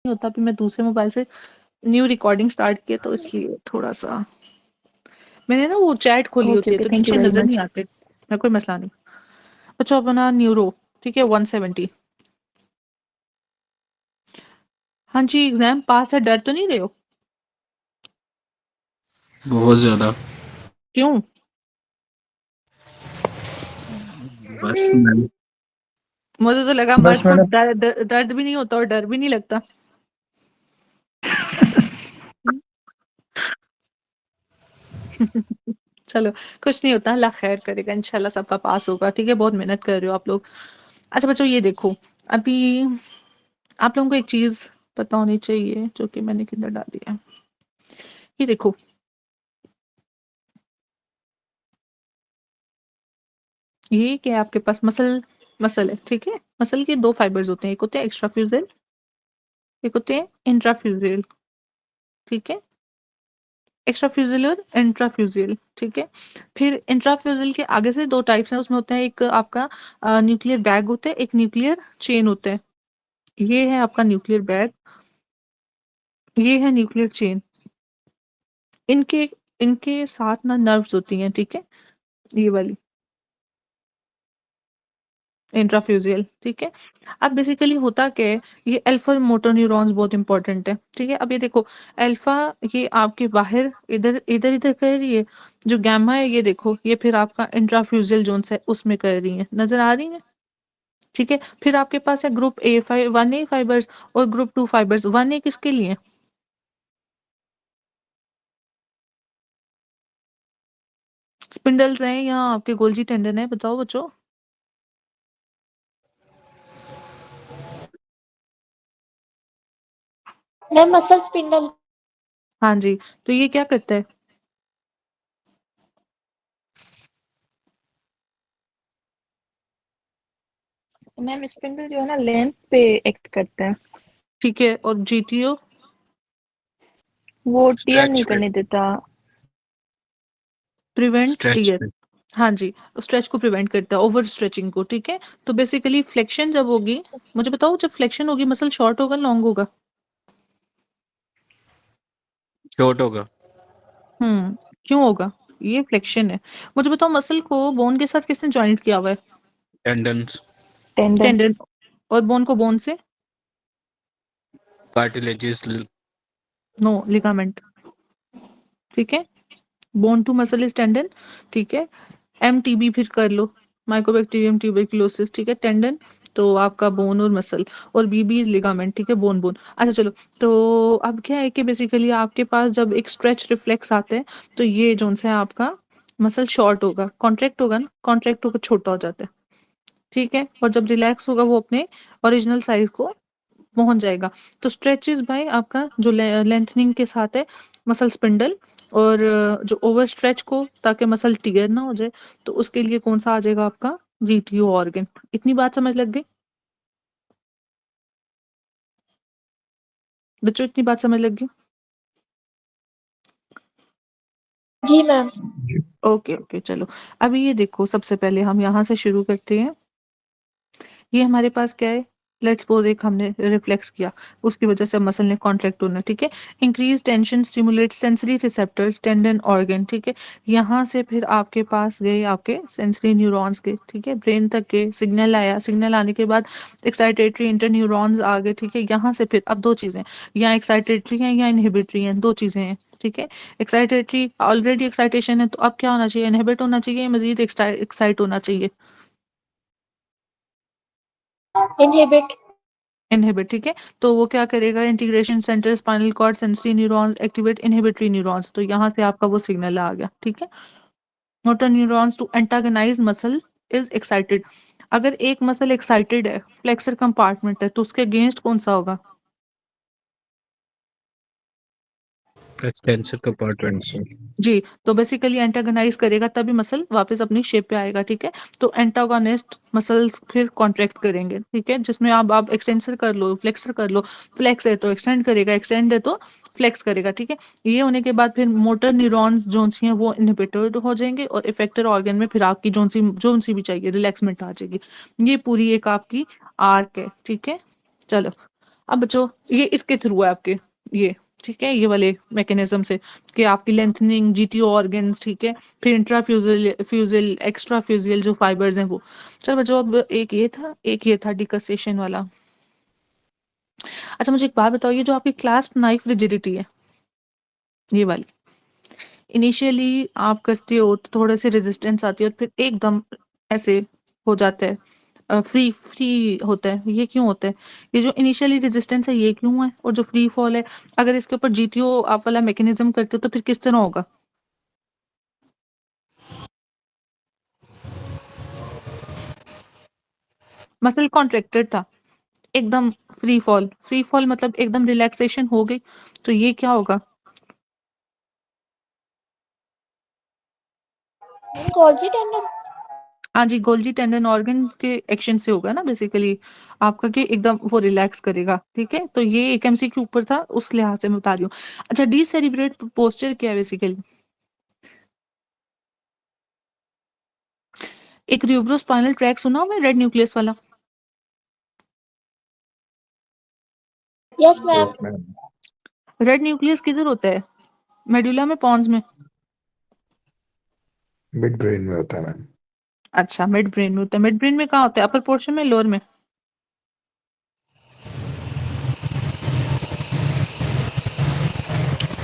होता, अभी मैं दूसरे मोबाइल से न्यू रिकॉर्डिंग स्टार्ट किया तो इसलिए थोड़ा-सा मैंने ना वो चैट खोली ओके होती है ओके, तो थैंक यू नीचे वेरी नज़र मच। नहीं आते। कोई मसला नहीं। अच्छा अपना न्यूरो, ठीक है 170। हाँ जी, एग्ज़ाम पास है, डर तो नहीं रहे हो? बहुत ज्यादा। क्यों? बस मैम। मुझे तो लगा बस मर्द को मैडम। दर्द भी नहीं होता और डर भी नहीं लगता। हुँ। चलो, कुछ नहीं होता, अल्लाह ख़ैर करेगा, इंशाल्लाह सबका पास होगा, ठीक है? बहुत मेहनत कर रहे हो आप लोग। अच्छा बच्चों ये देखो, अभी आप लोगों को एक चीज़ पता होनी चाहिए जो कि मैंने किधर डाली है। ये देखो, ये क्या है आपके पास मसल है, ठीक है? मसल के 2 फाइबर्स होते हैं, एक होते हैं एक्स्ट्राफ्यूज़ल, एक होते हैं इंट्राफ्यूज़ल, ठीक है? एक्स्ट्राफ्यूज़ल और इंट्राफ्यूज़ल, ठीक है? फिर इंट्राफ्यूज़ल के आगे से 2 टाइप्स हैं, उसमें होता है एक आपका न्यूक्लियर बैग होता है, एक न्यूक्लियर चेन होता है। ये है आपका न्यूक्लियर बैग, ये है न्यूक्लियर चेन। इनके इनके साथ ना नर्व्स होती हैं, ठीक है? ये वाली इंट्राफ्यूज़ल, ठीक है? अब बेसिकली होता क्या है, ये अल्फा मोटर न्यूरॉन्स बहुत इम्पोर्टेंट है, ठीक है? अब ये देखो अल्फा ये आपके बाहर इधर-इधर कर रही है, जो गामा है ये देखो, ये फिर आपका इंट्राफ्यूज़ल ज़ोन्स है उसमें कर रही है, नज़र आ रही है? ठीक है? फिर आपके पास है ग्रुप ए 1A फाइबर्स और ग्रुप 2 फाइबर्स, 1A किसके लिए है? स्पिंडल्स हैं या आपके गोल्जी टेंडन है? बताओ बच्चों। Ma'am muscle spindle. हाँ जी, तो ये क्या करता है? मैम स्पिंडल जो है ना लेंथ पे एक्ट करता है, ठीक है और जीटीओ? वो टियर स्ट्रेच नहीं पे। करने देता। Prevent stretch tear. पे। हाँ जी, स्ट्रेच को प्रिवेंट करता है, ओवर स्ट्रेचिंग को, ठीक है? तो बेसिकली फ्लेक्शन जब होगी, मुझे बताओ जब फ्लेक्शन होगी मसल शॉर्ट होगा, लॉन्ग होगा? शॉर्ट होगा। क्यों होगा? ये फ्लेक्शन है। मुझे बताओ मसल को बोन के साथ किसने जॉइंट किया हुआ है? टेंडन्स। टेंडन। टेंडन। और बोन को बोन से? कार्टिलेजेस। नो, लिगामेंट, ठीक है? Bone to muscle is tendon, ठीक है? एमटीबी फिर कर लो, माइकोबैक्टीरियम ट्यूबरकुलोसिस, ठीक है? टेंडन तो आपका बोन और मसल, और बीबी इज लिगामेंट, ठीक है? Bone bone. अच्छा चलो, तो अब क्या है कि बेसिकली आपके पास जब एक स्ट्रेच रिफ्लेक्स आता है तो ये जोन सा है आपका मसल शॉर्ट होगा, कॉन्ट्रैक्ट होगा ना, कॉन्ट्रैक्ट होकर छोटा हो जाता है, ठीक है? और जब रिलैक्स होगा वो अपने ओरिजिनल साइज को पहुंच जाएगा। तो स्ट्रेचेस बाय आपका जो लेंथनिंग के साथ है मसल स्पिंडल, और जो ओवर स्ट्रेच को ताकि मसल टियर ना हो जाए तो उसके लिए कौन सा आ जाएगा आपका जीटीओ ऑर्गन। इतनी बात समझ लग गई बच्चों, इतनी बात समझ लग गई? जी मैम। ओके ओके चलो, अभी ये देखो सबसे पहले हम यहाँ से शुरू करते हैं। ये हमारे पास क्या है, लेट्स सपोज एक हमने रिफ्लेक्स किया, उसकी वजह से मसल ने कॉन्ट्रैक्ट होना, ठीक है? Increase tension stimulate sensory receptors tendon organ, ठीक है? यहाँ से फिर आपके पास गए आपके सेंसरी न्यूरॉन्स के, ठीक है? ब्रेन तक के सिग्नल आया, सिग्नल आने के बाद एक्साइटेटरी इंटरन्यूरॉन्स आ गए, ठीक है? यहाँ से फिर अब दो चीज़ें, या एक्साइटेटरी हैं या इनहिबिटरी हैं, दो चीज़ें हैं, ठीक है? एक्साइटेटरी ऑलरेडी एक्साइटेशन है तो अब क्या होना चाहिए, इनहिबिट होना चाहिए, मजीद एक्साइट होना चाहिए, इनहिबिट। इनहिबिट, ठीक है? तो वो क्या करेगा, integration centre spinal cord sensory neurons activate inhibitory neurons, तो यहाँ से आपका वो सिग्नल आ गया, ठीक है? Motor neurons to antagonise muscle is excited. अगर एक मसल एक्साइटेड है, फ्लेक्सर कंपार्टमेंट है, तो उसके अगेंस्ट कौन सा होगा? एक्सटेंसर कंपार्टमेंट से। जी, तो बेसिकली एंटागनाइज़ करेगा तभी मसल वापस अपनी शेप पे आएगा, ठीक है? तो एंटागोनिस्ट मसल्स फिर कॉन्ट्रैक्ट करेंगे, ठीक है? जिसमें अब आप एक्सटेंसर कर लो, फ्लेक्सर कर लो, फ्लेक्स है तो एक्सटेंड करेगा, एक्सटेंड है तो फ्लेक्स करेगा, ठीक है? ये होने के बाद फिर मोटर न्यूरॉन्स जोन-सी हैं वो इनहिबिटेड हो जाएँगे और इफेक्टर ऑर्गन में फिर आपकी जोन-सी भी चाहिए रिलैक्समेंट आ जाएगी। ये पूरी एक आपकी आर्क है, ठीक है? चलो, अब बच्चों ये इसके थ्रू है आपके, ये ठीक है, ये वाले मैकेनिज्म से कि आपकी लेंथनिंग जीटीओ ऑर्गन्स, ठीक है, फिर इंट्राफ्यूजल फ्यूजल एक्स्ट्रा फ्यूजल जो फाइबर्स हैं वो। चलो बच्चों अब एक ये था डिकसेशन वाला। अच्छा मुझे एक बात बताओ, ये जो आपकी क्लास्प नाइफ रिजिडिटी है ये वाली, इनिशियली आप करते हो तो थोड़े से रेजिस्टेंस आती है और फिर एकदम ऐसे हो जाता है, फ्री फ्री होता है, ये क्यों होता है? ये जो इनिशियली रेजिस्टेंस है ये क्यों है, और जो फ्री फॉल है अगर इसके ऊपर जीटीओ आप वाला मैकेनिज्म करते हो तो फिर किस तरह होगा? मसल कॉन्ट्रैक्टेड था, एकदम फ्री फॉल मतलब एकदम रिलैक्सेशन हो गई, तो ये क्या होगा? Golgi tendon. हाँ जी, गोल्जी टेंडन ऑर्गन के एक्शन से होगा ना बेसिकली आपका, कि एकदम वो रिलैक्स करेगा, ठीक है। तो ये एक एमसी के ऊपर था, उस लिहाज से मैं बता रही हूँ। अच्छा डीसेरिब्रेट पोस्चर क्या है बेसिकली? एक र्यूब्रोस्पाइनल ट्रैक सुना हुआ है, रेड न्यूक्लियस वाला? Yes ma'am. Yes, ma'am. Red nucleus किधर होता है, मेडुला में, पॉन्स में? मिड ब्रेन में होता है मैम। अच्छा मिड ब्रेन में होता है। मिड ब्रेन में कहाँ होता है, अपर पोर्शन में, लोअर में?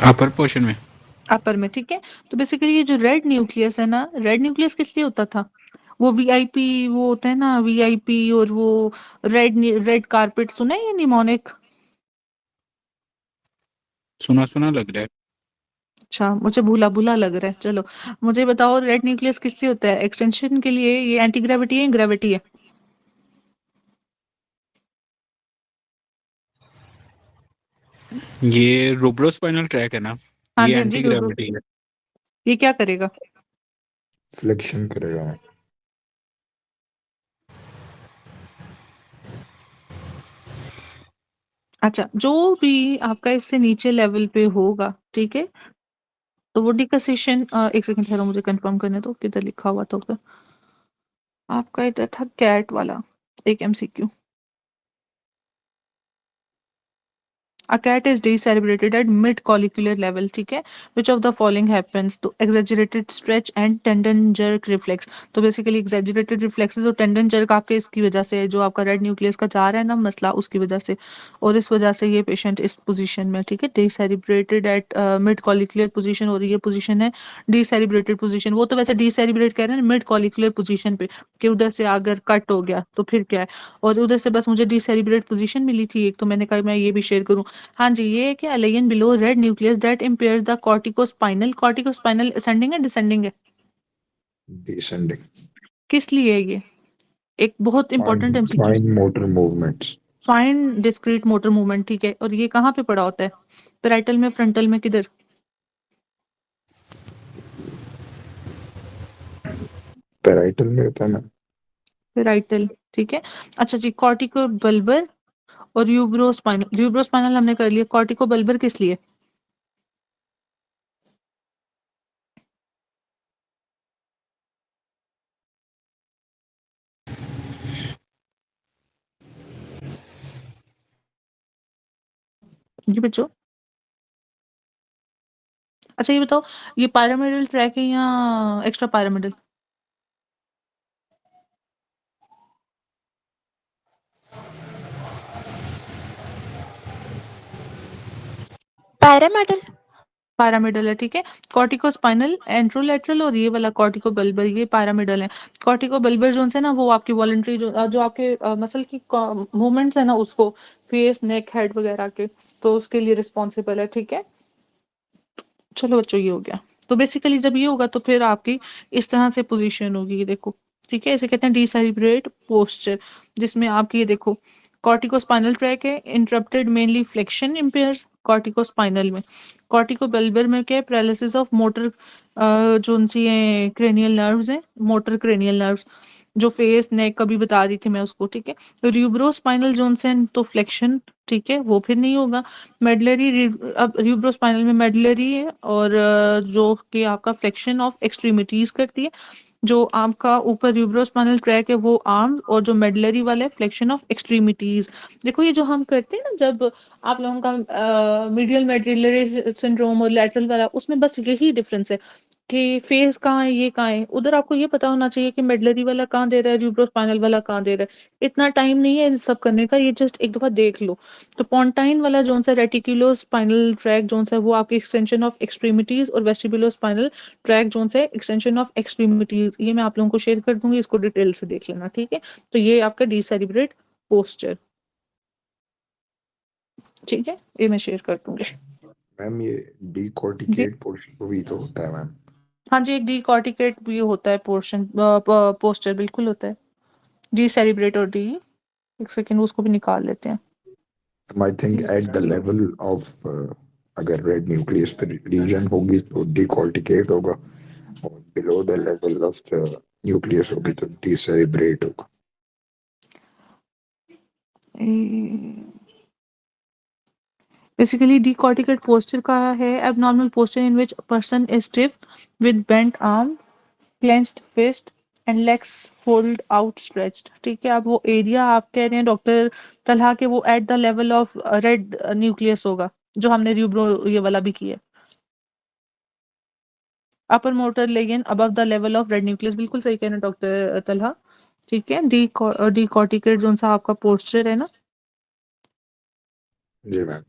अपर पोर्शन में। अपर में, ठीक है। तो बेसिकली ये जो रेड न्यूक्लियस है ना, रेड न्यूक्लियस किस लिए होता था? वो वीआईपी वो होता है ना, वीआईपी और वो रेड रेड कारपेट सुना है, ये निमोनिक? सुना सुना लग रहा है। अच्छा मुझे भूला भूला लग रहा है। चलो मुझे बताओ रेड न्यूक्लियस किस लिए होता है, एक्सटेंशन के लिए, ये एंटी ग्रेविटी है, ग्रेविटी है? ये रूब्रोस्पाइनल ट्रैक है ना, हाँ ये जी हाँ जी, एंटी ग्रेविटी है। ये क्या करेगा? फ्लेक्शन करेगा मैम। अच्छा जो भी आपका इससे नीचे लेवल पे होगा, ठीक है, तो वो डिकसेशन, एक सेकंड ठहरो मुझे कंफर्म करने दो किधर लिखा हुआ था ऊपर। आपका इधर था कैट वाला एक MCQ. A cat is decerebrated at mid-collicular level, ठीक है? Which of the following happens? तो exaggerated stretch and tendon jerk reflex। तो बेसिकली exaggerated reflexes और tendon jerk आपके इसकी वजह से है, जो आपका रेड न्यूक्लियस का जा रहा है ना मसला, उसकी वजह से, और इस वजह से ये पेशेंट इस पोजीशन में, ठीक है, decerebrated at mid-collicular position, और ये पोजीशन है decerebrated पोजीशन। वो तो वैसे decerebrate कह रहे हैं मिड कॉलिकुलर पोजीशन पे, कि उधर से अगर कट हो गया तो फिर क्या है, और उधर से बस मुझे decerebrate पोजीशन मिली थी एक, तो मैंने कहा मैं ये भी शेयर करूँ। हाँ जी, ये क्या Leyen below red nucleus that impairs the corticospinal ascending है, डिसेंडिंग है? डिसेंडिंग। किस लिए है ये? एक बहुत important MCQ. Fine motor movements. Fine discrete motor movement, ठीक है, और ये कहाँ पे पड़ा होता है, पैराइटल में, फ्रंटल में, किधर? पैराइटल में होता है मैम। पैराइटल, ठीक है। अच्छा जी, कॉर्टिको बल्बर और यूब्रोस्पाइनल हमने कर लिया, कॉर्टिको बल्बर किस लिए? जी बच्चों, अच्छा ये बताओ, ये पैरामिडल ट्रैक है या एक्स्ट्रा पैरामिडल? पैरामेडल। पैरामिडल है, ठीक है। कॉर्टिकोस्पाइनल एंट्रोलेटरल और ये वाला कॉर्टिकोबल्बर, ये पैरामिडल है। कॉर्टिकोबल्बर जोन है ना, वो आपकी वॉलंटरी जो आपके मसल की मूवमेंट्स है ना, उसको फेस नेक हेड वगैरह के, तो उसके लिए रिस्पॉन्सिबल है, ठीक है। चलो बच्चों ये हो गया। तो बेसिकली जब ये होगा तो फिर आपकी इस तरह से पोजीशन होगी, ये देखो, ठीक है, इसे कहते हैं डिसेलिब्रेट पोस्चर, जिसमें आपकी ये देखो कॉर्टिकोस्पाइनल ट्रैक है, interrupted mainly flexion impairs corticospinal में। कॉर्टिकोबल्बर में क्या है, पैरालिसिस ऑफ मोटर, जो उनसी है क्रेनियल नर्व्स हैं, मोटर क्रेनियल नर्व्स, जो फेस नेक का भी बता रही थी मैं उसको, ठीक है। र्यूब्रोस्पाइनल जोन से तो फ्लेक्शन ठीक है, वो फिर नहीं होगा। मेडलरी अब र्यूब्रोस्पाइनल में मेडलरी है और जो कि आपका फ्लेक्शन ऑफ एक्सट्रीमिटीज करती है। जो आपका ऊपर र्यूब्रोस्पाइनल ट्रैक है वो आर्म्स, और जो मेडलरी वाला है फ्लेक्शन ऑफ एक्सट्रीमिटीज। देखो ये जो हम करते हैं ना, जब आप लोगों का मीडियल मेडलरी सिंड्रोम और लैटरल वाला, उसमें बस यही डिफरेंस है कि फेस कहाँ है, ये कहाँ है। उधर आपको ये पता होना चाहिए कि मेडलरी वाला कहाँ दे रहा है, र्यूब्रोस्पाइनल वाला कहाँ दे रहा है। इतना टाइम नहीं है इन सब करने का, ये जस्ट एक दफा देख लो। तो पॉन्टाइन वाला जोन सा रेटिकुलो स्पाइनल ट्रैक जोन सा है, वो आपकी एक्सटेंशन ऑफ एक्सट्रीमिटीज, और वेस्टिबुलो स्पाइनल ट्रैक जोन से एक्सटेंशन ऑफ एक्सट्रीमिटीज। ये मैं आप लोगों को शेयर कर दूंगी, इसको डिटेल से देख लेना, ठीक है। तो ये आपका डिसेरिब्रेट पोस्चर, ठीक है, ये मैं शेयर कर दूंगी मैम ये जी। डिकॉर्टिकेट पोर्शन भी तो होता है मैम। हाँ जी, एक डिकॉर्टिकेट भी होता है पोर्शन, पोस्चर बिल्कुल होता है। डिसेरिब्रेट और डी, एक सेकेंड उसको भी निकाल लेते हैं। I think at the level of अगर रेड न्यूक्लियस पे लीजन होगी तो डिकॉर्टिकेट होगा, और below the level of the nucleus होगी तो डिसेरिब्रेट होगा। Basically, decorticated posture का है abnormal posture in which a person is stiff with bent arm, clenched fist and legs fold outstretched। ठीक है, अब वो एरिया आप कह रहे हैं डॉक्टर तलहा के वो at the level of red nucleus होगा, जो हमने र्यूब्रो ये वाला भी किया। Upper motor लेगिन above the level of red nucleus, बिल्कुल सही कह रहे हैं डॉक्टर तलहा। ठीक है, डिकॉर्टिकेट जोन सा आपका पोस्चर है ना। जी मैम।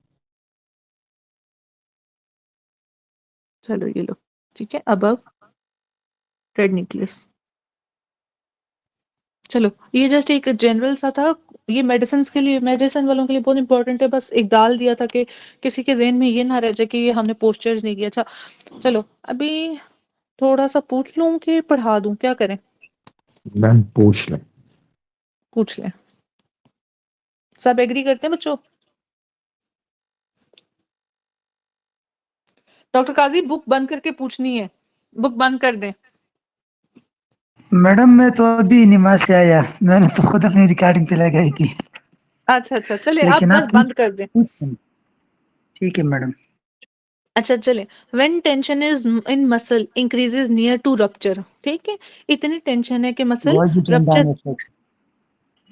चलो ये लो, ठीक है, अबव रेड न्यूक्लियस। चलो ये जस्ट एक जनरल सा था, ये मेडिसिन के लिए, मेडिसिन वालों के लिए बहुत इंपॉर्टेंट है, बस एक डाल दिया था कि किसी के ज़हन में ये ना रह जाए कि ये हमने पोस्चर्स नहीं किया। अच्छा चलो, अभी थोड़ा सा पूछ लूं कि पढ़ा दूं, क्या करें? मैम पूछ लें। पूछ लें, सब एग्री करते हैं बच्चों? डॉक्टर काजी बुक बंद करके पूछनी है, बुक बंद कर दें। मैडम मैं तो अभी नमाज से आया, मैंने तो खुद अपनी रिकॉर्डिंग पे लगाई थी, अच्छा चले, आप लेकिन बस आप बंद कर दें। ठीक है मैडम। अच्छा चले, when tension is in muscle increases near to rupture. ठीक है, इतनी टेंशन है कि muscle Golgi rupture, tendon reflex.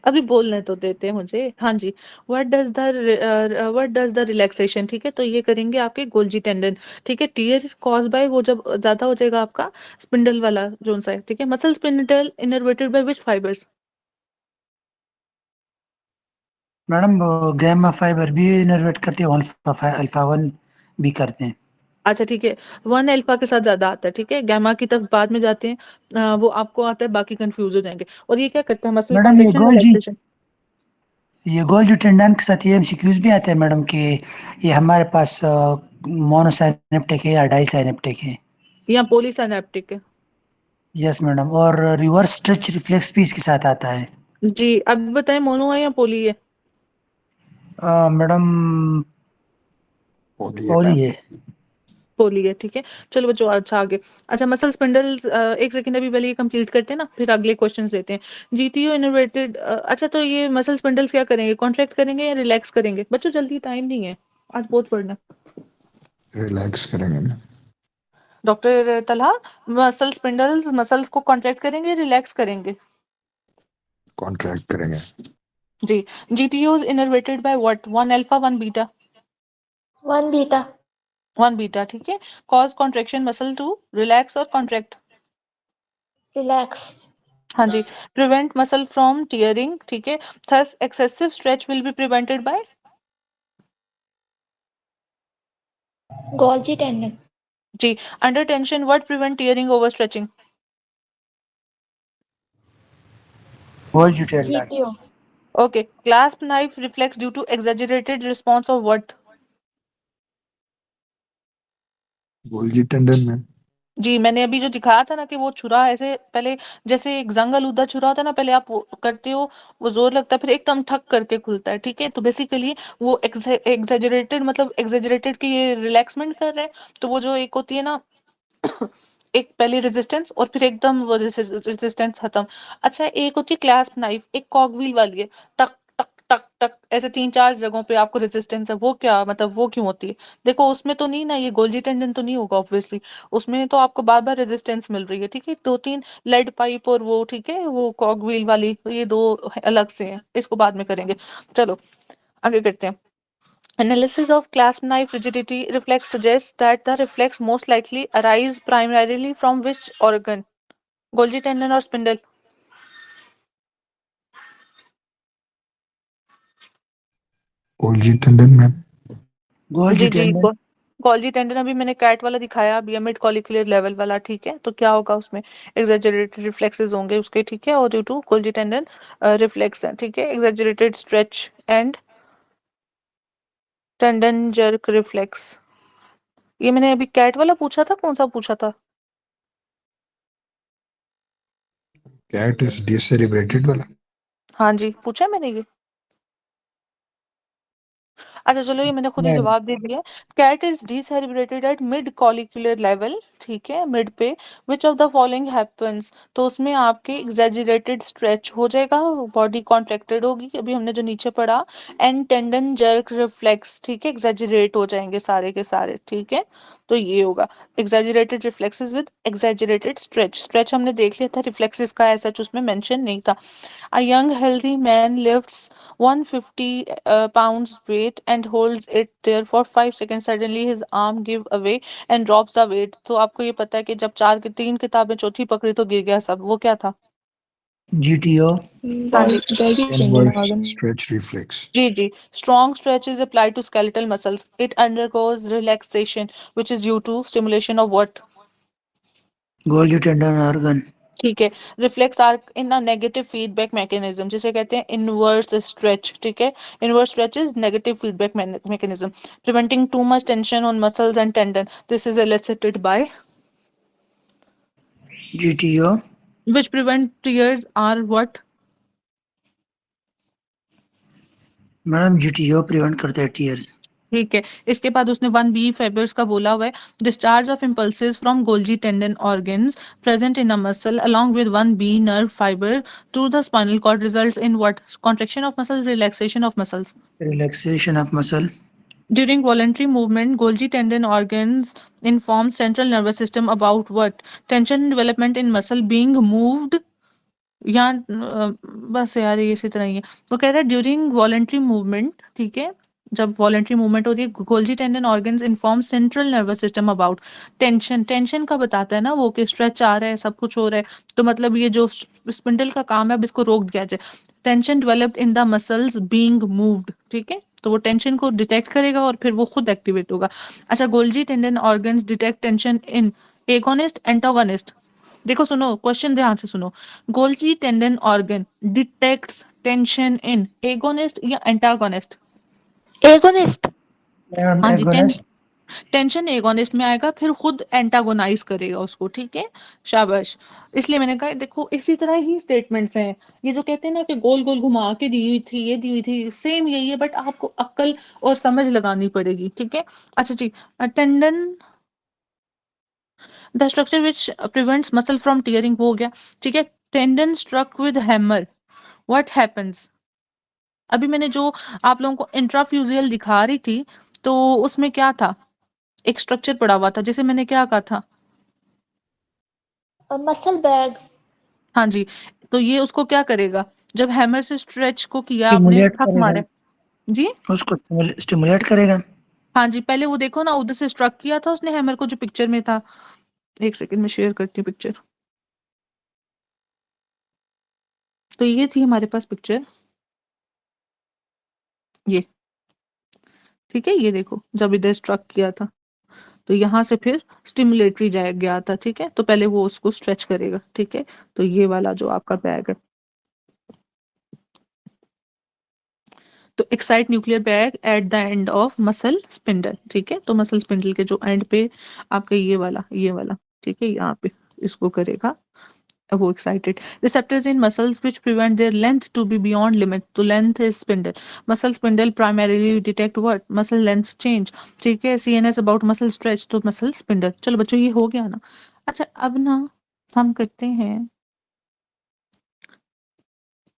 अभी बोलने तो देते हैं मुझे। हाँ जी, व्हाट डज द रिलैक्सेशन, ठीक है, तो ये करेंगे आपके गोल्जी टेंडन। ठीक है, टीयर कॉज बाय, वो जब ज्यादा हो जाएगा आपका स्पिंडल वाला जोन सा है। ठीक है, muscle spindle innervated by which fibres? Madam gamma fibre भी इनर्वेट करते हैं, अल्फा 1 भी करते हैं। अच्छा ठीक है, 1 अल्फा के साथ ज्यादा आता है। ठीक है, गामा की तरफ बाद में जाते हैं, वो आपको आता है, बाकी कंफ्यूज हो जाएंगे। और ये क्या करता है, मसल मैडम कॉन्ट्रैक्शन रिलैक्सेशन। ये गोल्जी टेंडन के साथ ये एमसीक्यूज भी आते हैं मैडम कि ये हमारे पास मोनोसाइनेप्टिक है या डाइसाइनेप्टिक है। या पॉलीसिनेप्टिक है। यस मैडम, और रिवर्स स्ट्रेच रिफ्लेक्स भी इसके साथ आता है। जी, अब बताएं मोनो है या पोली है? मैडम बोलिए पॉली मैम। है। पोली है। ठीक है, चलो बच्चों, अच्छा आगे। अच्छा मसल स्पिंडल्स, एक सेकंड अभी पहले ये कंप्लीट करते हैं ना, फिर अगले क्वेश्चंस लेते हैं। जीटीओ इनोवेटेड, अच्छा तो ये मसल स्पिंडल्स क्या करेंगे, कॉन्ट्रैक्ट करेंगे या रिलैक्स करेंगे? बच्चों जल्दी, टाइम नहीं है आज, बहुत पढ़ना। रिलैक्स करेंगे ma'am. Doctor Talha, muscle spindles muscles को कॉन्ट्रैक्ट करेंगे रिलैक्स करेंगे? कॉन्ट्रैक्ट करेंगे। जी। GTO innervated by what, 1 alpha 1 beta? 1 beta. 1 beta. ठीक है, cause contraction muscle to relax और कॉन्ट्रैक्ट? Relax. हाँ जी, प्रिवेंट मसल फ्रॉम टियरिंग। ठीक है, thus excessive stretch will be prevented by? Golgi tendon. जी। Under tension what prevent tearing over stretching? Golgi tendon. GTO. Okay, clasp knife reflex due to exaggerated response of what? Golgi tendon ma'am. जी, मैंने अभी जो दिखाया था ना कि वो छुरा ऐसे पहले, जैसे एक जंग आलूदा छुरा होता है ना, पहले आप वो करते हो, वो जोर लगता है, फिर एकदम ठक करके खुलता है। ठीक है, तो बेसिकली वो एग्जैजरेटेड, मतलब एग्जैजरेटेड की ये रिलैक्समेंट कर रहे हैं। तो वो जो एक होती है ना एक पहले रेजिस्टेंस और फिर एकदम वो रेजिस्टेंस खत्म। अच्छा, एक होती है क्लैस्प नाइफ, एक कॉग व्हील वाली है, टक टक टक टक ऐसे 3-4 जगहों पे आपको रेजिस्टेंस है, वो क्या मतलब वो क्यों होती है? देखो उसमें तो नहीं ना, ये गोल्जी टेंडन तो नहीं होगा ऑब्वियसली, उसमें तो आपको बार-बार रेजिस्टेंस मिल रही है, ठीक है? 2-3 लेड पाइप और वो, ठीक है? वो कॉग व्हील वाली, ये 2 अलग से हैं, इसको बाद में करेंगे। चलो आगे करते हैं। Analysis of clasp knife rigidity reflex suggests that the reflex most likely arise primarily from which organ? Golgi tendon or spindle? Golgi tendon में गोल्जी जी जी टेंडन। गोल्जी टेंडन अभी मैंने कैट वाला दिखाया, अभी मिड कॉलिकुलर लेवल वाला, ठीक है? तो क्या होगा उसमें? एग्जैजरेटेड रिफ्लेक्सेस होंगे उसके, ठीक है? और due to Golgi tendon reflex है, ठीक है? Exaggerated stretch and tendon jerk reflex. ये मैंने अभी कैट वाला पूछा था, कौन सा पूछा था? कैट इज डिसेरिब्रेटेड वाला। हाँ जी, पूछा है मैंने ये? अच्छा चलो, ये मैंने खुद ही नहीं, जवाब दे दिया। Cat is decerebrated at mid collicular level, ठीक है? मिड पे which of the following happens, तो उसमें आपके एग्जैजरेटेड स्ट्रेच हो जाएगा, बॉडी कॉन्ट्रैक्टेड होगी, अभी हमने जो नीचे पढ़ा, एंड टेंडन जर्क रिफ्लेक्स, ठीक है? एग्जैजरेट हो जाएंगे सारे के सारे, ठीक है? तो ये होगा exaggerated reflexes with exaggerated stretch. Stretch हमने देख लिया था, रिफ्लेक्सेस का ऐसा उसमें मेंशन नहीं था। A young healthy man lifts 150 pounds weight and holds it there for 5 seconds. Suddenly his arm give away and drops the weight. तो आपको ये पता है कि जब 3 किताबें चौथी पकड़ी तो गिर गया सब, वो क्या था? GTO। हाँ जी Golgi tendon inverse organ. Stretch reflex. जी strong stretch is applied to skeletal muscles. It undergoes relaxation which is due to stimulation of what? Golgi tendon organ. ठीक है। Reflex are in a negative feedback mechanism, जिसे कहते हैं inverse stretch, ठीक है? Inverse stretch is negative feedback mechanism, preventing too much tension on muscles and tendon. This is elicited by GTO। which prevent tears are what? Madam GTO prevent करता है tears. ठीक है। इसके बाद उसने 1B फाइबर्स का बोला हुआ है, discharge of impulses from Golgi tendon organs present in a muscle along with 1B nerve fibre to the spinal cord results in what? Contraction of muscles, relaxation of muscles. Relaxation of muscle. During voluntary movement, Golgi tendon organs inform central nervous system about what? Tension development in muscle being moved. या बस यार ये इसी तरह ही है। वो कह रहा है ड्यूरिंग वॉलेंट्री मूवमेंट, ठीक है? जब वॉलेंट्री मूवमेंट होती है, Golgi tendon organs inform central nervous system about tension. Tension का बताता है ना वो, कि स्ट्रेच आ रहा है, सब कुछ हो रहा है, तो मतलब ये जो स्पिंडल का काम है अब इसको रोक दिया जाए। Tension developed in the muscles being moved, ठीक है? तो वो टेंशन को डिटेक्ट करेगा और फिर वो खुद एक्टिवेट होगा। अच्छा, Golgi tendon organs detect tension in agonist antagonist. देखो सुनो, क्वेश्चन ध्यान से सुनो। Golgi tendon organ detects tension in agonist या एंटागोनिस्ट? एगोनिस्ट। हाँ जी, एगोनिस्ट। टेंशन एगोनिस्ट में आएगा, फिर खुद एंटागोनाइज करेगा उसको, ठीक है? शाबाश। इसलिए मैंने कहा देखो इसी तरह ही स्टेटमेंट्स हैं, ये जो कहते हैं ना कि गोल गोल घुमा के दी हुई थी, ये दी हुई थी, सेम यही है, बट आपको अक्ल और समझ लगानी पड़ेगी, ठीक है? अच्छा जी, tendon the structure which prevents muscle from tearing, वो हो गया, ठीक है? Tendon struck with hammer, what happens? अभी मैंने जो आप लोगों को इंट्राफ्यूजियल दिखा रही थी, तो उसमें क्या था? एक स्ट्रक्चर पड़ा हुआ था, जैसे मैंने क्या कहा था? Muscle bag. हाँ जी, तो ये उसको क्या करेगा? जब हैमर से स्ट्रेच को किया आपने, स्टिमुलेट थक करेगा। मारा, जी उसको स्टिमुलेट करेगा। हाँ जी, पहले वो देखो ना, उधर से स्ट्रक किया था उसने हैमर को, जो पिक्चर में था। एक सेकंड में शेयर करती हूँ पिक्चर। तो ये थी हमारे पास पिक्चर, ये, ठीक है? ये देखो जब इधर स्ट्रक किया था, तो यहाँ से फिर स्टिमुलेटरी जाया गया था, ठीक है? तो पहले वो उसको स्ट्रेच करेगा, ठीक है? तो ये वाला जो आपका बैग है, तो excite nuclear bag at the end of muscle spindle, ठीक है? तो मसल स्पिंडल के जो एंड पे आपका ये वाला, ठीक है? यहाँ पे इसको करेगा वो excited. Receptors in muscles which prevent their length to be beyond limit, तो length is spindle. Muscle spindle primarily detect what? Muscle length change, ठीक है? सीएनएस अबाउट मसल स्ट्रेच, तो मसल स्पिंडल। चलो बच्चों ये हो गया ना? अच्छा अब ना हम करते हैं,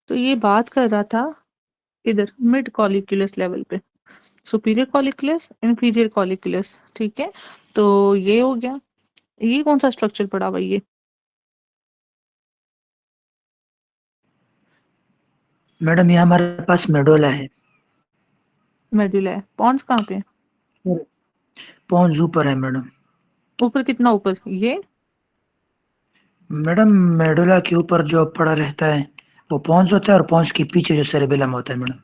तो ये बात कर रहा था इधर मिड कॉलिक्यूलस लेवल पे, सुपीरियर कॉलिक्यूलस, इंफीरियर कॉलिक्यूलस, ठीक है। तो ये हो गया। ये कौन सा स्ट्रक्चर पड़ा हुआ ये? मैडम ये हमारे पास मेडोला है। मेडुला है। पॉन्स कहाँ पे है? पॉन्स ऊपर है मैडम। ऊपर कितना ऊपर? ये मैडम मेडोला के ऊपर जो पड़ा रहता है वो पॉन्स होता है, और पॉन्स के पीछे जो सेरेबेलम होता है मैडम।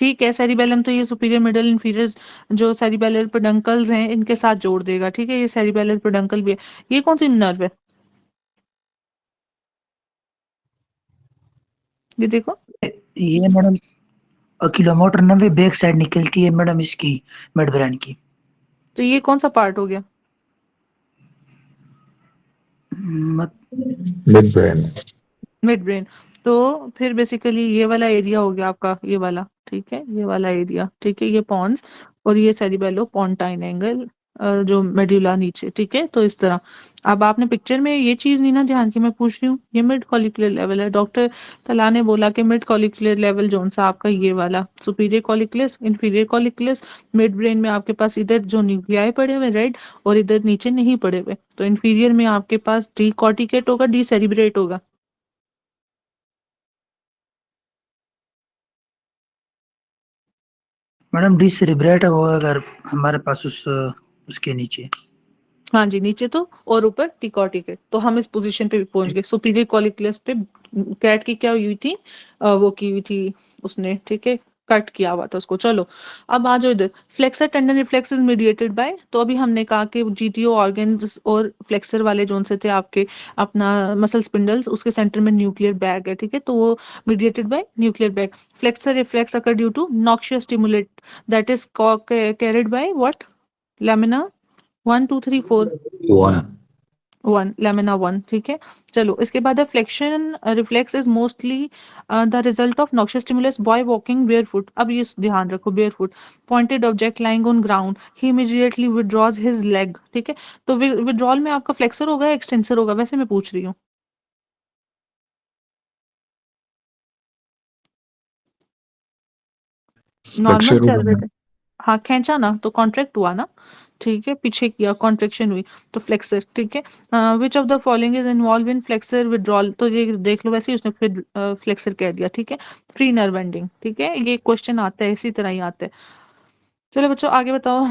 ठीक है। सेरिबेलम तो ये सुपीरियर मिडल इंफीरियर जो सेरिबेलर पेडंकल्स हैं इनके साथ जोड़ देगा, ठीक है। ये सेरिबेलर पेडंकल भी है। ये कौन सी नर्व है? ये देखो। ये मैडम ओक्यूलोमोटर नर्व बैक साइड निकलती है मैडम इसकी, मिड ब्रेन की। तो ये कौन सा पार्ट हो गया? मत मिड ब्रेन। Mid brain. तो फिर बेसिकली ये वाला एरिया हो गया आपका, ये वाला, ठीक है। ये वाला एरिया, ठीक है। ये पॉन्स और ये सेरिबेलो पोंटाइन एंगल, जो मेड्यूला नीचे, ठीक है। तो इस तरह अब आपने पिक्चर में ये चीज नहीं ना ध्यान की, मैं पूछ रही हूँ। ये मिड कॉलिकुलर लेवल है। डॉक्टर तला ने बोला कि मिड कॉलिकुलर लेवल जोन सा आपका ये वाला, superior colliculus, inferior colliculus, mid brain में आपके पास इधर जो न्यूक्लियाई पड़े हुए रेड, और इधर नीचे नहीं पड़े हुए। तो इंफीरियर में आपके पास डी कॉर्टिकेट होगा, डी सेरिब्रेट होगा। मैडम डिसेरिब्रेट होगा अगर हमारे पास उसके नीचे। हाँ जी, नीचे तो, और ऊपर टिकॉटिकेट। तो हम इस पोजीशन पे भी पहुंच गए। सुपीरियर कॉलिकुलस पे कैट की क्या हुई थी? वो की हुई थी उसने, ठीक है। कट किया हुआ था उसको। चलो अब आ जाओ इधर। Flexor tendon reflex is mediated by, तो अभी हमने कहा कि जीटीओ ऑर्गन्स और फ्लेक्सर वाले जोन से थे आपके, अपना मसल स्पिंडल्स, उसके सेंटर में न्यूक्लियर बैग है, ठीक है। तो वो mediated by nuclear bag. Flexor reflex occur due to noxious stimulate, that is carried by what? Lamina 1 2 3 4 one. 1, lamina 1, ठीक है। चलो इसके बाद है flexion reflex is mostly the result of noxious stimulus by walking barefoot. अब ये ध्यान रखो, barefoot, pointed object lying on ground, he immediately withdraws his leg, ठीक है। तो विथड्रॉल में आपका फ्लेक्सर होगा या एक्सटेंसर होगा? वैसे मैं पूछ रही हूँ। नॉर्मल फ्लेक्सर चल होगा रहे मैम। थे। हाँ, खींचा ना तो कॉन्ट्रैक्ट हुआ ना, ठीक है। पीछे किया, कॉन्ट्रेक्शन हुई, तो फ्लेक्सर, ठीक है। विच of the following is involve in flexor withdrawal, तो ये देख लो। वैसे ही उसने फिर फ्लेक्सर कह दिया, ठीक है। फ्री नर्व एंडिंग, ठीक है। ये क्वेश्चन आता है इसी तरह ही आता है। चलो बच्चों आगे बताओ।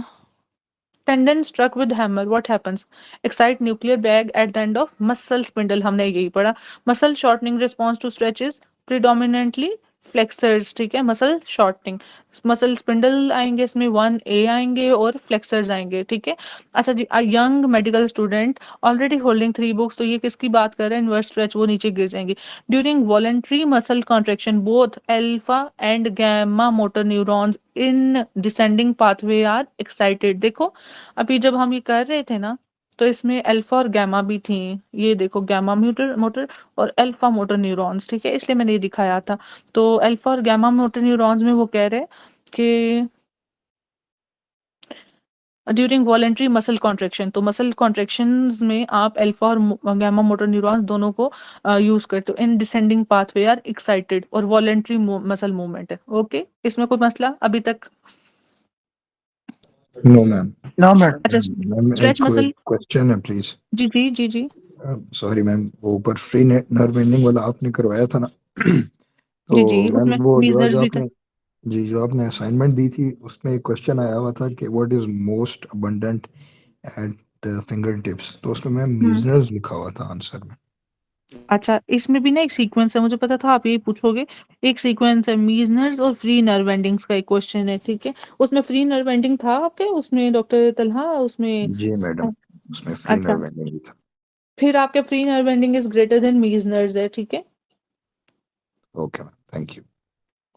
Tendon struck with hammer, what happens? Excite nuclear bag at the end of muscle spindle, हमने यही पढ़ा। Muscle shortening response to stretches predominantly flexors, ठीक है। मसल शॉर्टनिंग, मसल स्पिंडल आएंगे इसमें, 1A आएंगे और फ्लेक्सर्स आएंगे, ठीक है। अच्छा जी, young medical student already holding 3 books, तो ये किसकी बात कर रहे हैं? इनवर्स स्ट्रेच, वो नीचे गिर जाएंगे। During voluntary muscle contraction both alpha and gamma motor neurons in descending pathway are excited. देखो अभी जब हम ये कर रहे थे ना, तो इसमें अल्फा और गामा भी थी। ये देखो, गामा मोटर मोटर और अल्फा मोटर न्यूरॉन्स, ठीक है। इसलिए मैंने ये दिखाया था। तो अल्फा और गामा मोटर न्यूरॉन्स में वो कह रहे हैं कि ड्यूरिंग वॉलेंट्री मसल कॉन्ट्रेक्शन, तो मसल कॉन्ट्रेक्शंस में आप अल्फा और गामा मोटर न्यूरॉन्स दोनों को यूज करते हो। In descending pathway are excited, और वॉलेंट्री मसल मूवमेंट है, ओके। इसमें कोई मसला अभी तक? No ma'am. No madam. अच्छा, मैम स्ट्रेच एक मसल। क्वेश्चन है प्लीज। जी जी जी जी सॉरी मैम, वो ऊपर फ्री नर्व एंडिंग वाला आपने करवाया था ना? जी तो जी, मैम उसमें वो जो मीजनर्स जो भी था। आपने, जी जो आपने असाइनमेंट दी थी उसमें एक क्वेश्चन आया हुआ था कि what is most abundant at the finger tips, तो उसमें मैम हम्म। मीजनर्स लिखा हुआ था आंसर में। अच्छा, इसमें भी ना एक सीक्वेंस है, मुझे पता था आप यही पूछोगे। एक सीक्वेंस है, मीजनर्स और फ्री नर्व एंडिंग्स का एक क्वेश्चन है, ठीक है। उसमें फ्री नर्व एंडिंग था आपके उसमें डॉक्टर तलहा उसमें? जी मैडम, अ- उसमें फ्री अच्छा, नर्व एंडिंग भी था। फिर आपके free nerve ending is greater than Meissner's है, ठीक है। Okay ma'am, thank you.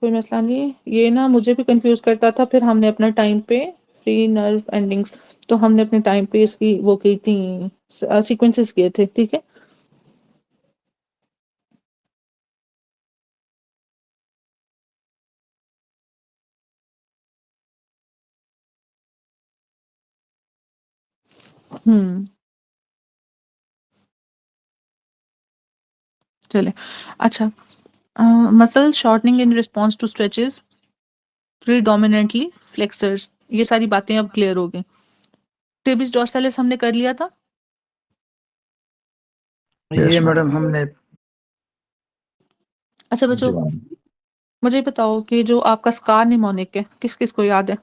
कोई मसला नहीं है। ये ना मुझे भी कंफ्यूज करता था, फिर हमने अपना टाइम पे फ्री नर्व एंडिंग्स, तो हमने अपने टाइम पे इसकी वो की थी, सीक्वेंसेस किए थे, ठीक है। हम्म। चले। अच्छा, muscle shortening in response to stretches, predominantly flexors, ये सारी बातें अब क्लियर हो गई। टिबिस डॉर्सालिस हमने कर लिया था। Yes, ये ma'am. मैडम हमने अच्छा बच्चों, जी मैम। मुझे बताओ कि जो आपका स्कार निमोनिक है, किस किस को याद है?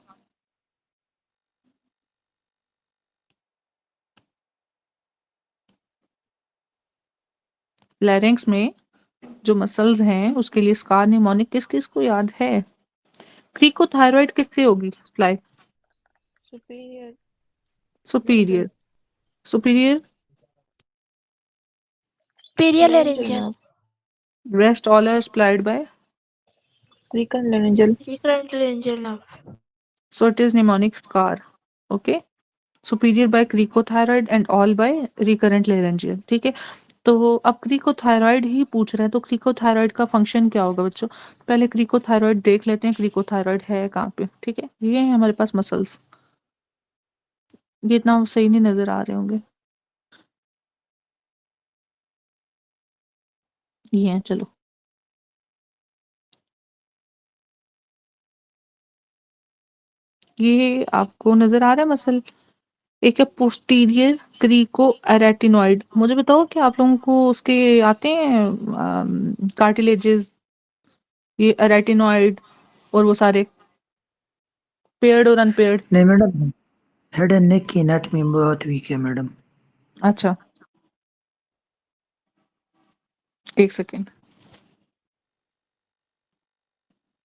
लैरिंक्स में जो मसल्स हैं उसके लिए स्कार निमोनिक किस किस को याद है? क्रिकोथायरॉइड किससे होगी सप्लाई? superior superior. Superior superior laryngeal laryngeal, nerve, rest all are supplied by, recurrent laryngeal, recurrent laryngeal nerve, so it is mnemonic scar. Okay, superior by cricothyroid and all by recurrent laryngeal. ठीक है, तो अब cricothyroid ही पूछ रहा है, तो cricothyroid का function क्या होगा बच्चों? पहले क्रिकोथायरॉइड देख लेते हैं, क्रिकोथायरॉइड है कहाँ पे। ठीक है, ये है हमारे पास मसल्स, ये इतना सही नहीं नजर आ रहे होंगे, ये हैं, चलो ये आपको नजर आ रहा है मसल। एक है पोस्टीरियर क्रीको एरेटिनॉइड। मुझे बताओ कि आप लोगों को उसके आते हैं कार्टिलेजेस, ये एरेटिनॉइड और वो सारे पेयर्ड और अनपेयर्ड? नहीं मैडम, हेड एंड नेक की एनाटमी बहुत वीक है मैडम। अच्छा, एक सेकेंड।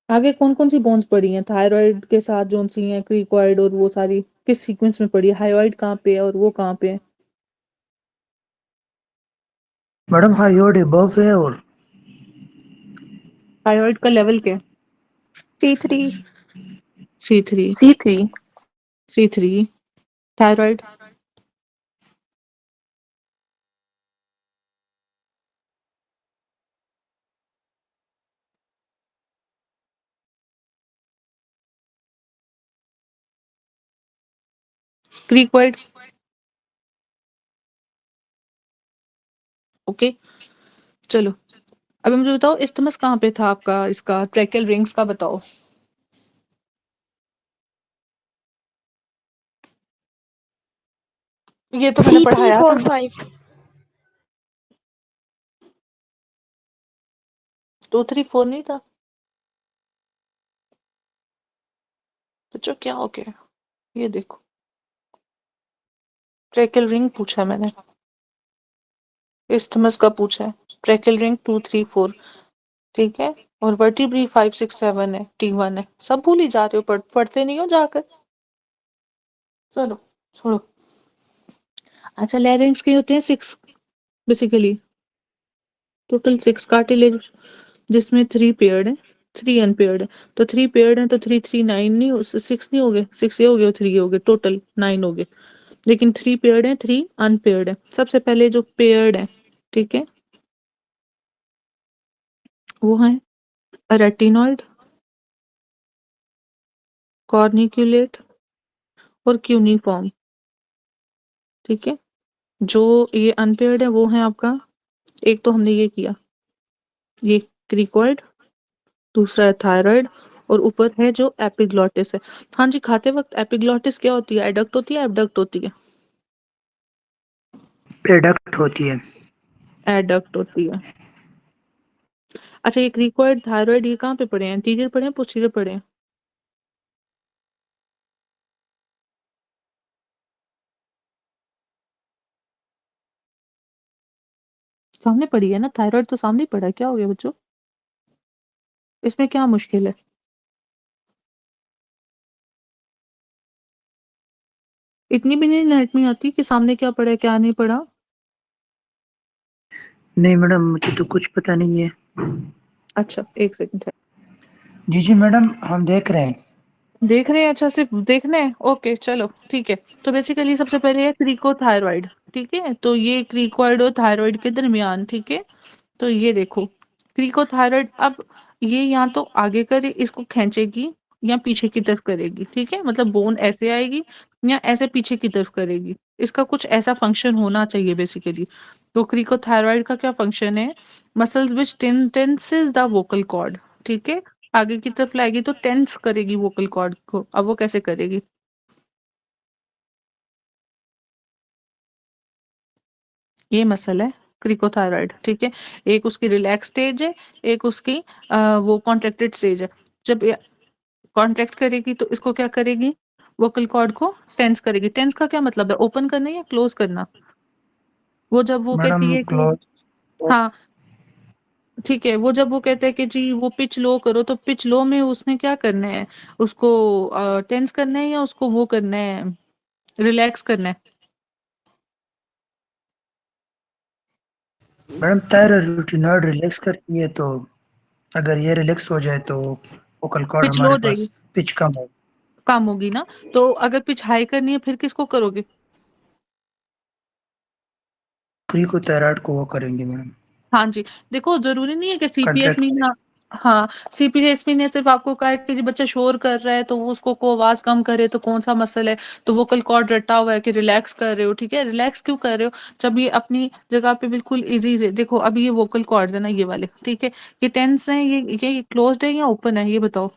आगे कौन कौन सी बोन्स पड़ी हैं थायराइड के साथ? जोन सी हैं क्रीकॉइड और वो सारी किस सीक्वेंस में पड़ी है? हाइयोइड कहाँ पे है और वो कहाँ पे है? मैडम हाइयोइड अबव है और हाइयोइड का लेवल क्या है? C3, C3। C3, C3। Thyroid क्रीकॉइड। Okay, चलो अभी मुझे बताओ इस्टमस कहाँ पे था आपका, इसका ट्रैकेल रिंग्स का बताओ। ये तो मैंने C3 पढ़ाया 4 था। 5, 2 3 4 नहीं था बच्चों, क्या हो गया? ये देखो, ट्रैकेल रिंग पूछा है मैंने, इस्टमस का पूछा है। ट्रैकेल रिंग 2 3 4, ठीक है, और वर्टिब्री 5 6 7 है, T1 है। सब भूल ही जा रहे हो, पढ़ते नहीं हो जाकर। चलो छोड़ो। अच्छा, लैरिंग्स के होते हैं 6 बेसिकली, टोटल 6 कार्टिलेज, जिसमें 3 पेयर्ड है, 3 अनपेयर्ड है। तो 3 पेयर्ड है तो 3 3 9 नहीं हो, 6 नहीं हो गए, 6 ये हो गए, 3 ये हो गए, टोटल 9 हो गए। लेकिन 3 पेयर्ड है, 3 अनपेयर्ड है। सबसे पहले जो पेयर्ड है, ठीक है, वो है रेटिनॉइड, कॉर्निक्यूलेट और क्यूनिफॉर्म। ठीक है, जो ये अनपेयर्ड है वो है आपका, एक तो हमने ये किया, ये क्रिकॉइड, दूसरा है थायराइड, और ऊपर है जो एपिग्लॉटिस है। हाँ जी, खाते वक्त एपिग्लॉटिस क्या होती है? एडक्ट होती है, एबडक्ट होती है? एडक्ट होती है। एडक्ट होती है। अच्छा, ये क्रिकॉइड थायराइड ये कहाँ पे पड़े हैं? एंटीरियर पड़े हैं, पोस्टीरियर पड़े हैं? सामने पड़ी है ना, थायराइड तो सामने ही पड़ा है, क्या हो गया बच्चों? इसमें क्या मुश्किल है? इतनी भी नहीं नेट नहीं आती कि सामने क्या पड़ा है क्या नहीं पड़ा। नहीं मैडम, मुझे तो कुछ पता नहीं है। अच्छा, एक सेकंड है, जी जी मैडम, हम देख रहे हैं। देख रहे हैं? अच्छा, सिर्फ देखना है, ओके चलो ठीक है। तो बेसिकली सबसे पहले है क्रिकोथायरॉइड, ठीक है, तो ये क्रिकॉइड और थायराइड के दरमियान, ठीक है। तो ये देखो क्रिकोथायरॉइड, अब ये या तो आगे करे इसको खींचेगी या पीछे की तरफ करेगी, ठीक है, मतलब बोन ऐसे आएगी या ऐसे पीछे की तरफ करेगी, इसका कुछ ऐसा फंक्शन होना चाहिए बेसिकली। तो क्रिकोथायरॉइड का क्या फंक्शन है? Muscles which tenses the vocal cord, ठीक है, आगे की तरफ लाएगी तो टेंस करेगी वोकल कॉर्ड को। अब वो कैसे करेगी? ये मसल है क्रिकोथायरॉइड, ठीक है। एक उसकी रिलैक्स स्टेज है, एक उसकी वो कॉन्ट्रैक्टेड स्टेज है। जब कॉन्ट्रैक्ट करेगी तो इसको क्या करेगी? वोकल कॉर्ड को टेंस करेगी। टेंस का क्या मतलब है? ओपन करना या क्लोज करना? वो जब वो कहती मैडम है कि क्लोज। हाँ ठीक है, वो जब वो कहते हैं कि जी वो पिच लो करो, तो पिच लो में उसने क्या करना है? उसको टेंस करना है या उसको वो करना है, रिलैक्स करना है? मैडम थायरोइड रिलैक्स करती है, तो अगर ये रिलैक्स हो जाए तो वोकल कॉर्ड पिच लो हमारे हो जाएगी, पास पिच कम हो। काम होगी ना। तो अगर पिच हाई करनी है फिर किसको करोगे? क्रिकोथायरॉइड को वो करेंगे मैडम, हाँ जी, देखो ज़रूरी नहीं है कि सीपीएस में कॉन्ट्रैक्ट। ना, हाँ, सीपीएस में ने सिर्फ़ आपको कहा है कि जी बच्चा शोर कर रहा है तो वो उसको को आवाज़ कम करे तो कौन-सा मसल है, तो वोकल कॉर्ड रटा हुआ है कि रिलैक्स कर रहे हो, ठीक है? रिलैक्स क्यों कर रहे हो? जब ये अपनी जगह पे बिल्कुल ईज़ी से देखो अभी ये वोकल कॉर्ड्स है ना ये वाले, ठीक है? ये टेंस हैं, ये क्लोज़्ड है या ओपन है ये बताओ?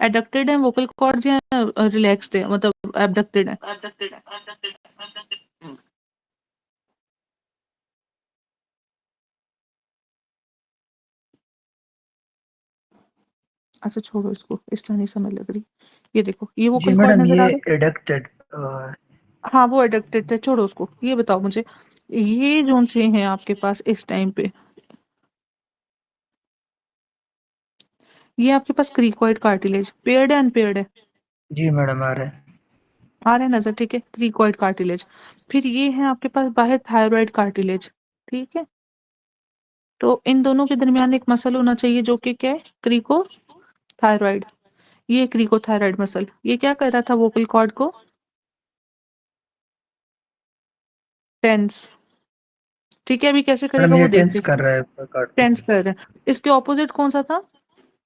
एडक्टेड है वोकल कॉर्ड्स या रिलैक्स्ड है मतलब एब्डक्टेड है? अच्छा छोड़ो इसको, इस तरह नहीं समझ लग रही। ये देखो, ये जी वोकल कॉर्ड मैडम, नज़र ये आ रहा है? एडक्टेड। हाँ, वो एडिक्टेड थे, छोड़ो उसको। ये बताओ मुझे, ये जोन से हैं आपके पास इस टाइम पे, ये आपके पास क्रीकॉइड कार्टिलेज पेयर्ड है अनपेयर्ड है? जी मैडम आ रहा है। आ रहा है नजर, ठीक है, क्रीकॉइड कार्टिलेज। फिर ये है आपके पास बाहर थायराइड कार्टिलेज, ठीक है। तो इन दोनों के दरमियान एक मसल होना चाहिए जो कि क्या है? क्रीको थायराइड। ये क्रीको थायराइड मसल, ये क्या कर रहा था वोकल कॉर्ड को? टेंस, ठीक है। अभी कैसे मैडम करेगा ये वो टेंस देखते, कर रहा है कार्ड को। टेंस कर रहा है। इसके ऑपोजिट कौन सा था?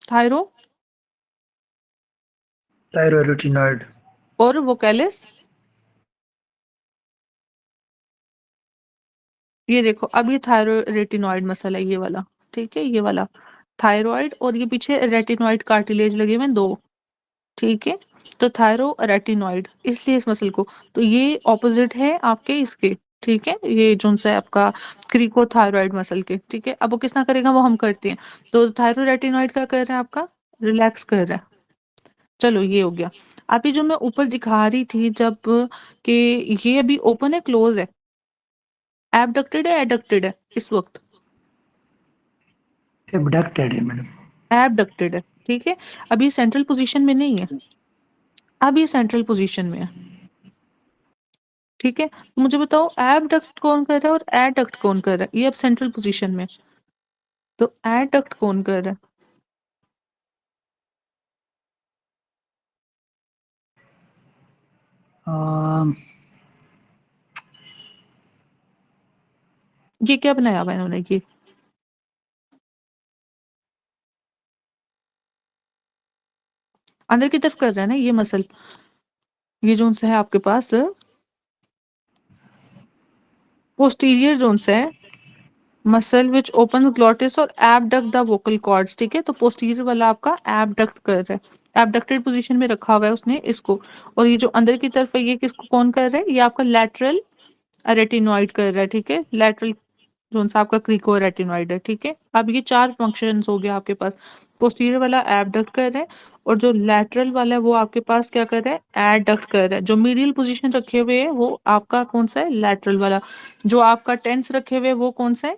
थायरो थायरोरेटिनॉइड। और वोकैलिस। ये देखो अब ये थायरोरेटिनॉइड मसल है ये वाला, ठीक है, ये वाला थायरॉइड और ये पीछे रेटिनॉइड कार्टिलेज लगे हुए हैं दो, ठीक है। तो थायरोरेटिनॉइड इसलिए इस मसल को, तो ये ऑपोजिट है आपके इसके, ठीक है, ये जो सा है आपका क्रिकोथायरॉइड मसल के, ठीक है। अब वो किस तरह करेगा वो हम करते हैं। तो थायरोरेटिनॉइड क्या कर रहा है आपका? रिलैक्स कर रहा है। चलो ये हो गया। अभी जो मैं ऊपर दिखा रही थी जब कि ये अभी ओपन है क्लोज है, एबडक्टेड है एडक्टेड है इस वक्त? एबडक्टेड है मैडम। एबडक्टेड है, ठीक है। अभी सेंट्रल पोजीशन में नहीं है, अब ये सेंट्रल पोजीशन में है, ठीक है। तो मुझे बताओ एबडक्ट कौन कर रहा है और एडक्ट कौन कर रहा है? ये अब सेंट्रल पोजीशन में, तो एडक्ट कौन कर रहा है? अम, ये क्या बनाया हुआ है इन्होंने? ये अंदर की तरफ कर रहा है ना ये मसल, ये जोन सा है आपके पास पोस्टीरियर जोन सा है, मसल विच ओपन ग्लॉटिस और एबडक्ट द वोकल कॉर्ड्स, ठीक है। तो पोस्टीरियर वाला आपका एबडक्ट कर रहा है, एबडक्टेड पोजीशन में रखा हुआ है उसने इसको। और ये जो अंदर की तरफ है ये किसको कौन कर रहा है? ये आपका लैटरल रेटिनॉइड कर रहा है, ठीक है। लैटरल जोन सा आपका क्रिको रेटिनॉइड है, ठीक है। अब ये चार फंक्शंस हो गया आपके पास। पोस्टीरियर वाला एबडक्ट कर रहा है और जो लैटरल वाला है वो आपके पास क्या कर रहा है? एडक्ट कर रहा है। जो मीडियल पोजीशन रखे हुए है वो आपका कौन सा है? लैटरल वाला। जो आपका टेंस रखे हुए है वो कौन सा है?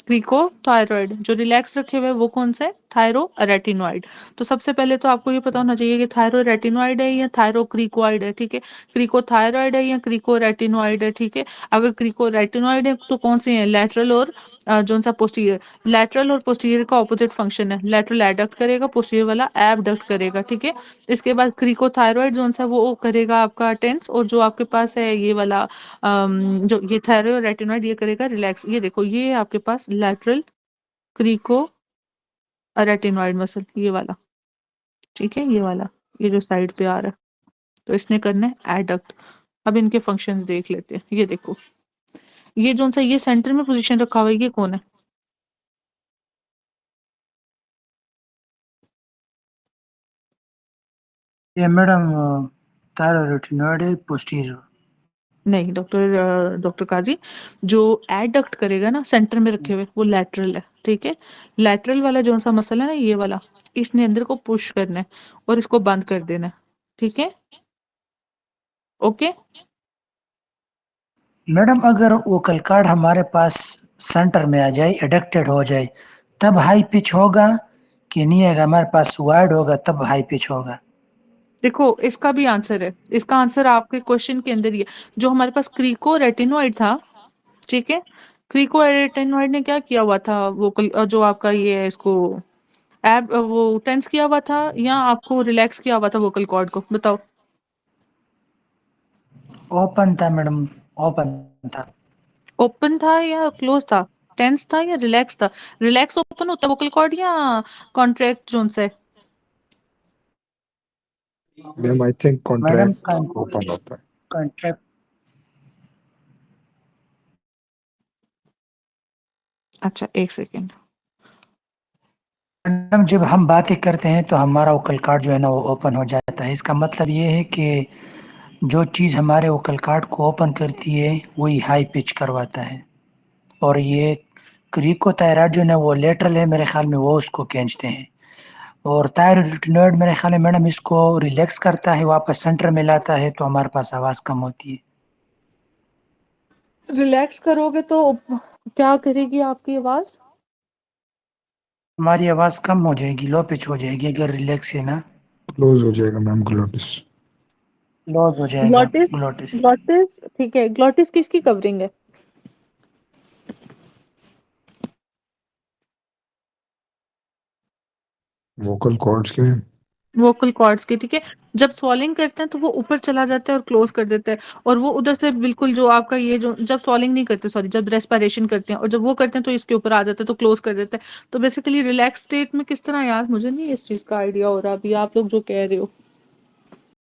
क्रिकोथायरॉइड। जो रिलैक्स रखे हुए हैं वो कौन सा है? थायरोरेटिनॉइड। तो सबसे पहले तो आपको ये पता होना चाहिए कि थायरोरेटिनॉइड है या थायरोक्रिकोइड है, ठीक है। क्रिकोथायरॉइड है या क्रिकोरेटिनॉइड है, ठीक है। अगर क्रिकोरेटिनॉइड है तो कौन से हैं? लैटरल और जोन सा पोस्टीरियर। लैटरल और पोस्टीरियर का ऑपोजिट फंक्शन है, लैटरल एडक्ट करेगा, पोस्टीरियर वाला एबडक्ट करेगा, ठीक है। इसके बाद क्रिकोथायरॉइड जोन सा वो करेगा आपका टेंस, और जो आपके पास है ये वाला जो ये थायरोरेटिनॉइड ये करेगा रिलैक्स। ये देखो ये है आपके पास लैटरल क्रिको रेटिनॉइड मसल ये वाला, ठीक है, ये वाला, ये जो साइड पे आ रहा है, तो इसने करना है एडक्ट। अब इनके फंक्शंस देख लेते हैं। ये देखो ये जो सा ये सेंटर में पोजीशन रखा हुआ है, ये कौन है? ये मैडम थायरोइड है पोस्टीरियर। नहीं डॉक्टर काजी, जो एडक्ट करेगा ना सेंटर में रखे हुए, वो लैटरल है, ठीक है? लैटरल वाला जो सा मसल है ना, ये वाला, इसने अंदर को पुश करना है और इसको बंद कर देना है, ठीक है? ओके। मैडम अगर वोकल कार्ड हमारे पास सेंटर में आ जाए, एडक्टेड हो जाए, तब हाई पिच होगा कि नहीं आएगा? हमारे पास वाइड होगा तब हाई पिच होगा। देखो इसका भी आंसर है, इसका आंसर आपके क्वेश्चन के अंदर ही है। जो हमारे पास क्रीको रेटिनोइड था, ठीक है, क्रीको रेटिनोइड ने क्या किया हुआ था, जो आपका ये है, इसको वो टेंस किया हुआ था या आपको रिलैक्स किया हुआ था वोकल कॉर्ड को, बताओ? ओपन था मैडम, ओपन था। ओपन था या क्लोज था? टेंस था या रिलैक्स था? रिलैक्स ओपन होता है वोकल कॉर्ड या कॉन्ट्रैक्ट जोन से? Ma'am I think madam contract open होता है। कॉन्ट्रैक्ट। अच्छा एक सेकेंड। मैडम जब हम बातें करते हैं तो हमारा वोकल कार्ड जो है ना वो ओपन हो जाता है। इसका मतलब ये है कि जो चीज़ हमारे वोकल कार्ड को ओपन करती है वही हाई पिच करवाता है। और ये क्रीकोथायरॉइड जो है वो लेटरल है मेरे ख्याल में, वो उसको खींचते हैं। और थायरोइड मेरे ख्याल में मैडम इसको रिलैक्स करता है, वापस सेंटर में लाता है, तो हमारे पास आवाज़ कम होती है। रिलैक्स करोगे तो क्या करेगी आपकी आवाज? हमारी आवाज़ कम हो जाएगी, लो पिच हो जाएगी अगर रिलैक्स है ना। क्लोज हो जाएगा मैम ग्लोटिस। लॉस हो जाएगा ग्लॉटिस, ग्लोटिस। ग्लॉटिस ठीक है, ग्लॉटिस किसकी कवरिंग है? वोकल कॉर्ड्स के मैम। वोकल कॉर्ड्स की, ठीक है। जब स्वॉलिंग करते हैं तो वो ऊपर चला जाता है और क्लोज कर देता है, और वो उधर से बिल्कुल जो आपका ये जो, जब स्वॉलिंग नहीं करते, सॉरी, जब रेस्पिरेशन करते हैं और जब वो करते हैं तो इसके ऊपर आ जाता है, तो क्लोज कर देता है। तो बेसिकली रिलैक्स स्टेट में किस तरह, यार मुझे नहीं इस चीज का आइडिया हो रहा अभी, आप लोग जो कह रहे हो।